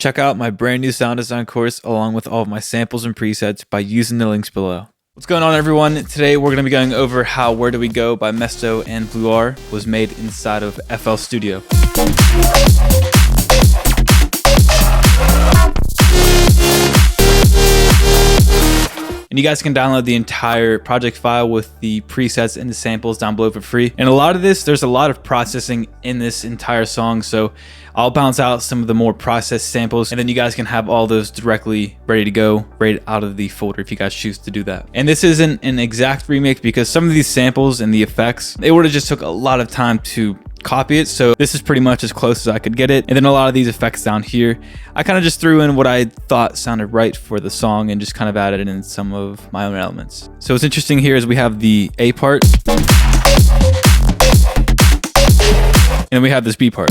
Check out my brand new sound design course along with all of my samples and presets by using the links below. What's going on, everyone? Today we're going to be going over how Where Do We Go by Mesto and Vluarr was made inside of FL Studio. And you guys can download the entire project file with the presets and the samples down below for free. And a lot of this, there's a lot of processing in this entire song. So I'll bounce out some of the more processed samples, and then you guys can have all those directly ready to go right out of the folder if you guys choose to do that. And this isn't an exact remix because some of these samples and the effects, it would have just took a lot of time to copy it. So this is pretty much as close as I could get it. And then a lot of these effects down here, I kind of just threw in what I thought sounded right for the song and just kind of added in some of my own elements. So what's interesting here is we have the A part, and then we have this B part.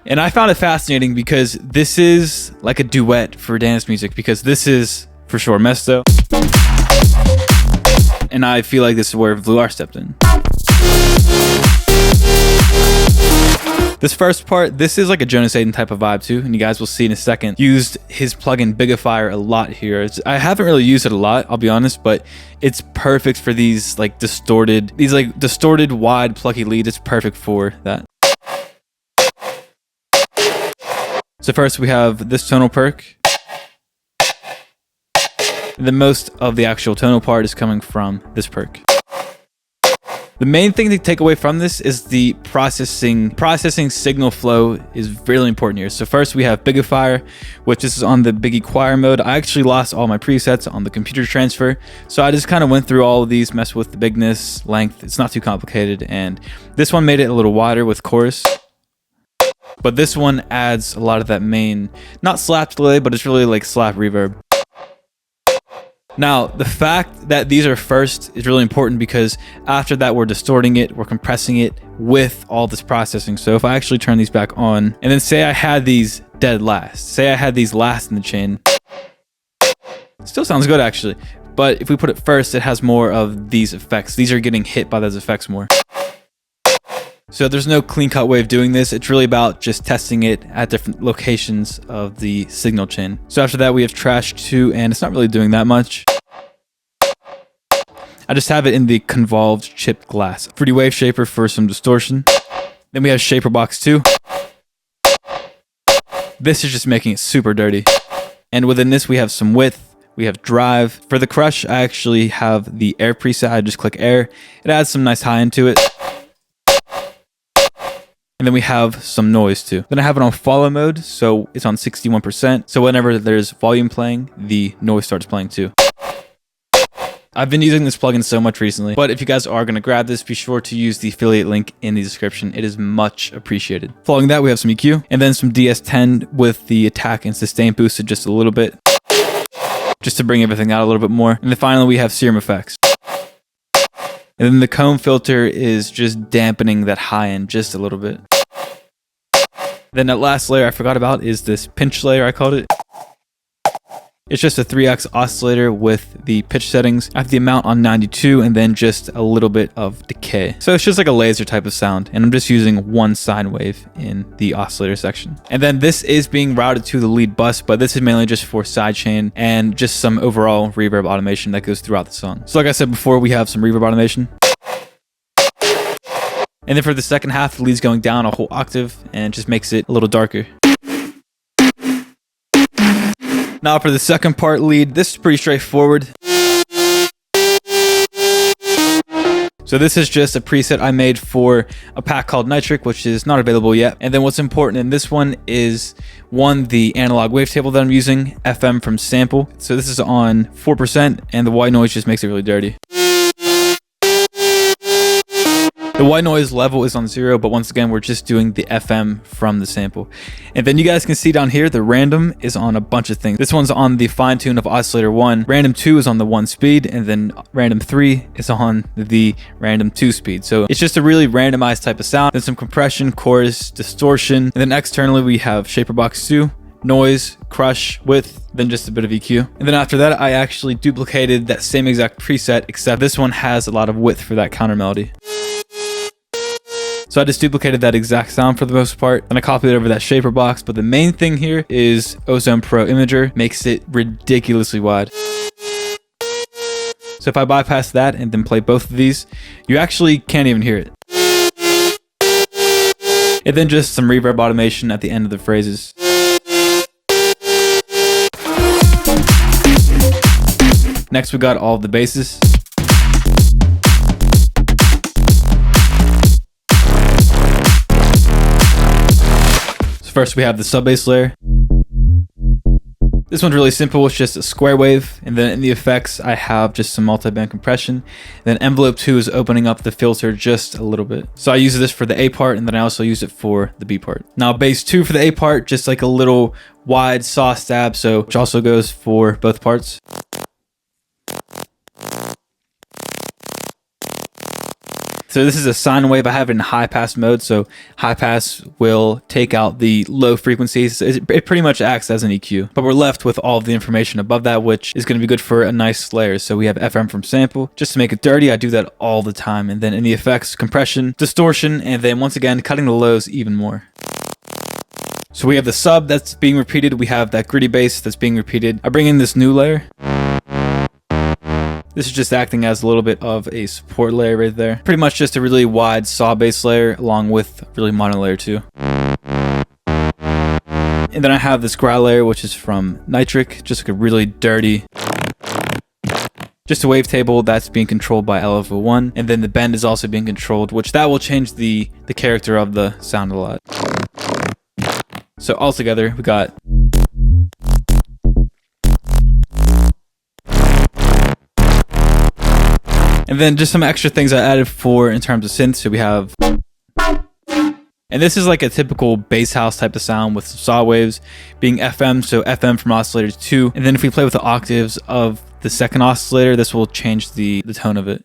And I found it fascinating because this is like a duet for dance music, because this is for sure Mesto, and I feel like this is where Vluarr stepped in. This first part, this is like a Jonas Aiden type of vibe too, and you guys will see in a second. Used his plugin Bigifier a lot here. I haven't really used it a lot, I'll be honest, but it's perfect for these like distorted wide plucky leads. It's perfect for that. So first we have this tonal perk. The most of the actual tonal part is coming from this perk. The main thing to take away from this is the processing signal flow is really important here. So first we have Bigifier, which is on the Biggie choir mode. I actually lost all my presets on the computer transfer, so I just kind of went through all of these, messed with the bigness, length. It's not too complicated, and this one made it a little wider with chorus. But this one adds a lot of that main, not slap delay, but it's really like slap reverb. Now, the fact that these are first is really important because after that, we're distorting it, we're compressing it with all this processing. So if I actually turn these back on, and then say I had these dead last, say I had these last in the chain, it still sounds good actually. But if we put it first, it has more of these effects. These are getting hit by those effects more. So there's no clean cut way of doing this. It's really about just testing it at different locations of the signal chain. So after that, we have Trash 2, and it's not really doing that much. I just have it in the convolved chipped glass. Fruity Wave Shaper for some distortion. Then we have Shaper Box 2. This is just making it super dirty. And within this, we have some width. We have drive. For the crush, I actually have the air preset. I just click air. It adds some nice high into it. And then we have some noise too. Then I have it on follow mode, so it's on 61%. So whenever there's volume playing, the noise starts playing too. I've been using this plugin so much recently, but if you guys are going to grab this, be sure to use the affiliate link in the description. It is much appreciated. Following that, we have some EQ, and then some DS10 with the attack and sustain boosted just a little bit, just to bring everything out a little bit more. And then finally, we have Serum Effects. And then the comb filter is just dampening that high end just a little bit. Then that last layer I forgot about is this pinch layer, I called it. It's just a 3x oscillator with the pitch settings. I have the amount on 92 and then just a little bit of decay. So it's just like a laser type of sound, and I'm just using one sine wave in the oscillator section. And then this is being routed to the lead bus, but this is mainly just for sidechain and just some overall reverb automation that goes throughout the song. So like I said before, we have some reverb automation. And then for the second half, the lead's going down a whole octave and it just makes it a little darker. Now for the second part lead, this is pretty straightforward. So this is just a preset I made for a pack called Nitric, which is not available yet. And then what's important in this one is the analog wavetable that I'm using, FM from sample. So this is on 4% and the white noise just makes it really dirty. The white noise level is on 0, but once again, we're just doing the FM from the sample. And then you guys can see down here, the random is on a bunch of things. This one's on the fine tune of oscillator 1. Random 2 is on the 1 speed, and then random 3 is on the random 2 speed. So it's just a really randomized type of sound. Then some compression, chorus, distortion. And then externally, we have Shaper Box 2, noise, crush, width, then just a bit of EQ. And then after that, I actually duplicated that same exact preset, except this one has a lot of width for that counter melody. So So I just duplicated that exact sound for the most part, and I copied it over that shaper box. But the main thing here is Ozone Pro Imager makes it ridiculously wide. So if I bypass that and then play both of these, you actually can't even hear it. And then just some reverb automation at the end of the phrases. Next, we got all of the basses. So first we have the sub bass layer. This one's really simple, it's just a square wave, and then in the effects I have just some multi-band compression. Then envelope 2 is opening up the filter just a little bit. So I use this for the A part, and then I also use it for the B part. Now bass 2 for the A part, just like a little wide saw stab, so which also goes for both parts. So this is a sine wave. I have it in high pass mode, so high pass will take out the low frequencies. It pretty much acts as an EQ, but we're left with all of the information above that, which is going to be good for a nice layer. So we have FM from sample. Just to make it dirty, I do that all the time. And then in the effects, compression, distortion, and then once again, cutting the lows even more. So we have the sub that's being repeated. We have that gritty bass that's being repeated. I bring in this new layer. This is just acting as a little bit of a support layer right there. Pretty much just a really wide saw bass layer along with really mono layer too. And then I have this growl layer, which is from Nitric, just like a really dirty, just a wavetable that's being controlled by LFO1. And then the bend is also being controlled, which that will change the character of the sound a lot. So altogether, we got and then just some extra things I added for in terms of synth. So we have, and this is like a typical bass house type of sound with some saw waves being FM, so FM from oscillators 2. And then if we play with the octaves of the second oscillator, this will change the tone of it.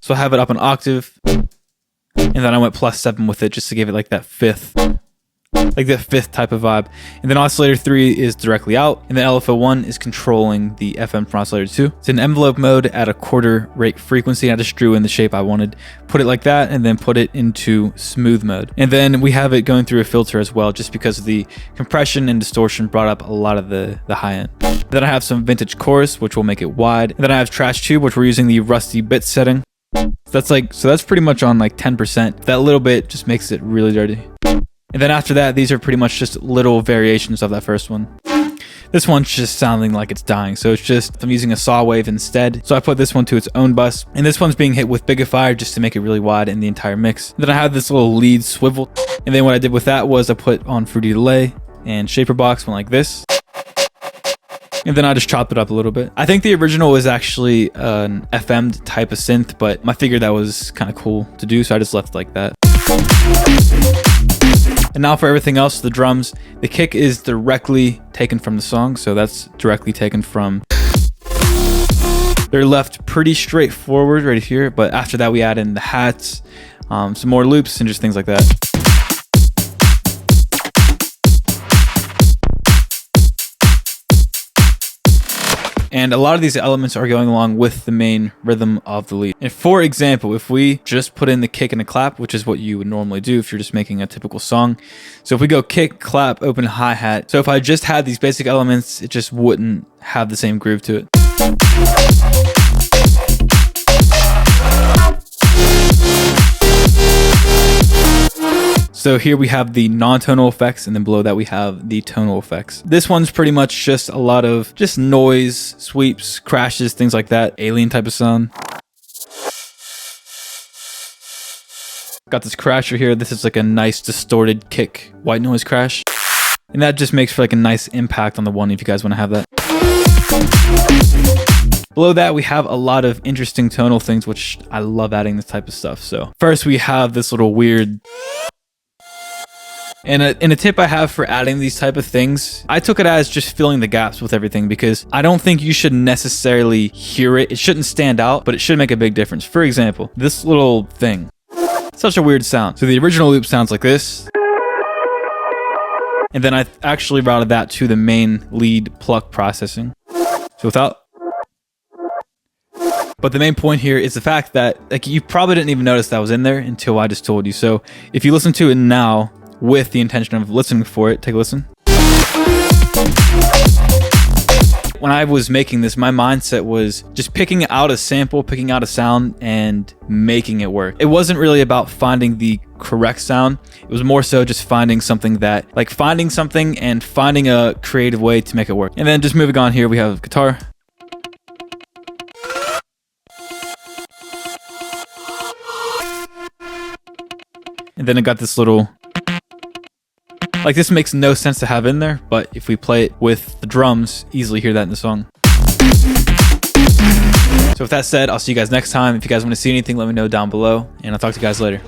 So I have it up an octave, and then I went +7 with it just to give it like that fifth type of vibe. And then oscillator 3 is directly out, and then LFO1 is controlling the FM from oscillator 2. It's in envelope mode at a quarter rate frequency. I just drew in the shape I wanted, put it like that, and then put it into smooth mode. And then we have it going through a filter as well, just because of the compression and distortion brought up a lot of the high end. Then I have some vintage chorus, which will make it wide. And then I have trash tube, which we're using the rusty bit setting. So that's pretty much on like 10%. That little bit just makes it really dirty. And then after that, these are pretty much just little variations of that first one. This one's just sounding like it's dying. So it's just, I'm using a saw wave instead. So I put this one to its own bus. And this one's being hit with Bigifier just to make it really wide in the entire mix. And then I have this little lead swivel. And then what I did with that was I put on Fruity Delay and Shaper Box went like this. And then I just chopped it up a little bit. I think the original was actually an FM'd type of synth, but I figured that was kind of cool to do. So I just left it like that. And now for everything else, the drums, the kick is directly taken from the song. So that's directly taken from, they're left pretty straightforward right here. But after that, we add in the hats, some more loops and just things like that. And a lot of these elements are going along with the main rhythm of the lead. And for example, if we just put in the kick and a clap, which is what you would normally do if you're just making a typical song. So if we go kick, clap, open hi-hat. So if I just had these basic elements, it just wouldn't have the same groove to it. So here we have the non-tonal effects, and then below that we have the tonal effects. This one's pretty much just a lot of just noise, sweeps, crashes, things like that. Alien type of sound. Got this crasher here. This is like a nice distorted kick, white noise crash. And that just makes for like a nice impact on the one if you guys want to have that. Below that, we have a lot of interesting tonal things, which I love adding this type of stuff. So first we have this little weird... And a tip I have for adding these type of things, I took it as just filling the gaps with everything, because I don't think you should necessarily hear it. It shouldn't stand out, but it should make a big difference. For example, this little thing, such a weird sound. So the original loop sounds like this. And then I actually routed that to the main lead Pluck processing. So without But the main point here is the fact that like you probably didn't even notice that was in there until I just told you. So if you listen to it now with the intention of listening for it, take a listen. When I was making this, my mindset was just picking out a sample, picking out a sound, and making it work. It wasn't really about finding the correct sound. It was more so just finding something that, like finding something and finding a creative way to make it work. And then just moving on here, we have guitar. And then I got this little, like this makes no sense to have in there, but if we play it with the drums, easily hear that in the song. So with that said, I'll see you guys next time. If you guys want to see anything, let me know down below, and I'll talk to you guys later.